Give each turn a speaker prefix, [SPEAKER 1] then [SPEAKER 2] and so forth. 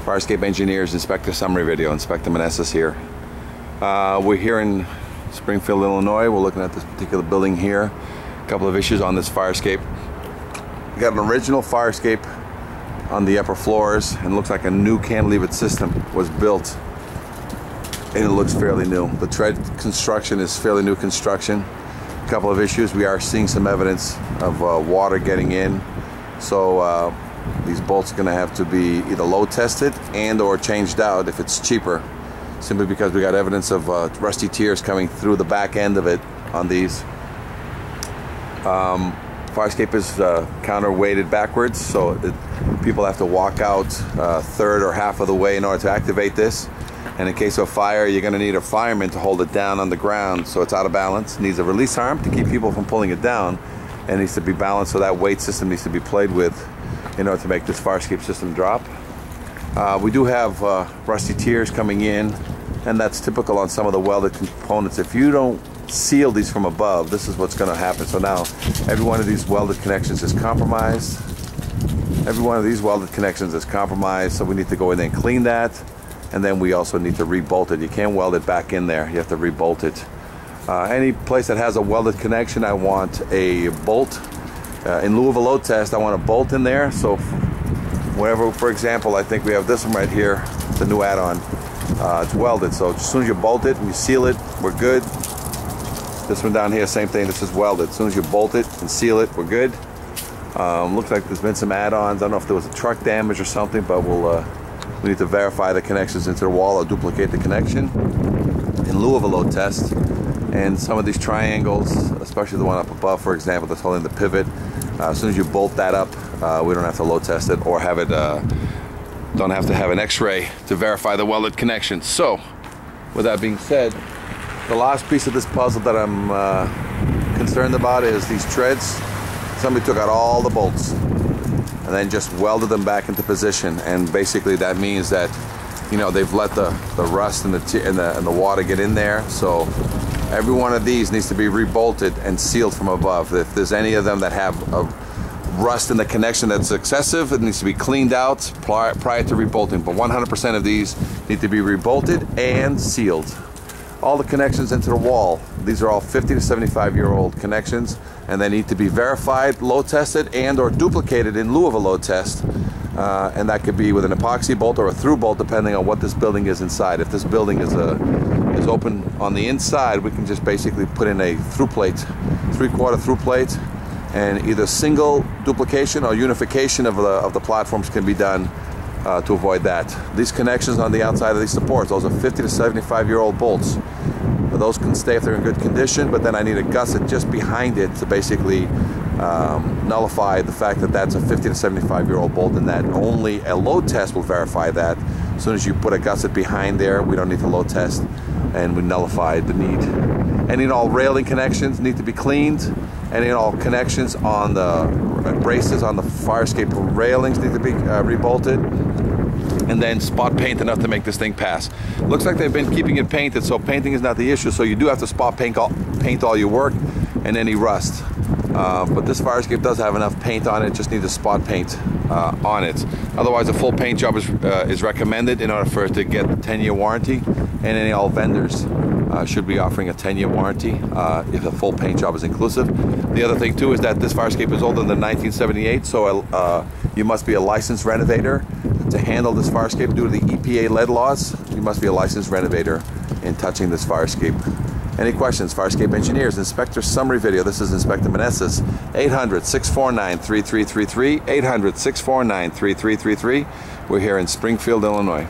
[SPEAKER 1] Fire escape engineers, inspector summary video. Inspector Manessas here. We're here in Springfield, Illinois. We're looking at this particular building here. A couple of issues on this fire escape. We got an original fire escape on the upper floors, and it looks like a new cantilevered system was built, and it looks fairly new. The tread construction is fairly new construction. A couple of issues. We are seeing some evidence of water getting in, so these bolts are going to have to be either load tested and or changed out if it's cheaper, simply because we got evidence of rusty tears coming through the back end of it on these. Fire escape is counterweighted backwards, so people have to walk out third or half of the way in order to activate this. And in case of fire, you're going to need a fireman to hold it down on the ground, so it's out of balance. It needs a release arm to keep people from pulling it down, and it needs to be balanced, so that weight system needs to be played with in order to make this fire escape system drop. We do have rusty tears coming in, and that's typical on some of the welded components. If you don't seal these from above, this is what's going to happen. So now every one of these welded connections is compromised. Every one of these welded connections is compromised, so we need to go in and clean that, and then we also need to re-bolt it. You can't weld it back in there, you have to re-bolt it. Any place that has a welded connection, I want a bolt. In lieu of a load test, I want a bolt in there, so whenever, for example, I think we have this one right here, the new add-on. It's welded, so as soon as you bolt it and you seal it, we're good. This one down here, same thing, this is welded. As soon as you bolt it and seal it, we're good. Looks like there's been some add-ons. I don't know if there was a truck damage or something, but we need to verify the connections into the wall or duplicate the connection in lieu of a load test. And some of these triangles, especially the one up above, for example, that's holding the pivot, as soon as you bolt that up, we don't have to load test it or have it, don't have to have an x-ray to verify the welded connection. So, with that being said, the last piece of this puzzle that I'm concerned about is these treads. Somebody took out all the bolts and then just welded them back into position, and basically that means that, you know, they've let the rust and the water get in there. So every one of these needs to be rebolted and sealed from above. If there's any of them that have a rust in the connection that's excessive, it needs to be cleaned out prior to rebolting. But 100% of these need to be rebolted and sealed. All the connections into the wall, these are all 50 to 75-year-old connections, and they need to be verified, load tested, and or duplicated in lieu of a load test. And that could be with an epoxy bolt or a through bolt, depending on what this building is inside. If this building is open on the inside, we can just basically put in a through plate, 3/4 through plate, and either single duplication or unification of the platforms can be done to avoid that. These connections on the outside of these supports, those are 50 to 75-year-old bolts. Those can stay if they're in good condition, but then I need a gusset just behind it to basically nullify the fact that that's a 50 to 75-year-old bolt, and that only a load test will verify that. As soon as you put a gusset behind there, we don't need to load test, and we nullify the need. Any and all railing connections need to be cleaned. Any and all connections on the braces on the fire escape railings need to be rebolted, and then spot paint enough to make this thing pass. Looks like they've been keeping it painted, so painting is not the issue. So you do have to spot paint all your work and any rust. But this fire escape does have enough paint on it, just needs a spot paint on it. Otherwise, a full paint job is recommended in order for it to get a 10-year warranty, and any all vendors should be offering a 10-year warranty if a full paint job is inclusive. The other thing too is that this fire escape is older than 1978, so you must be a licensed renovator to handle this fire escape. Due to the EPA lead laws, you must be a licensed renovator in touching this fire escape. Any questions? Fire escape engineers, inspector summary video. This is Inspector Manessas. 800-649-3333. 800-649-3333. We're here in Springfield, Illinois.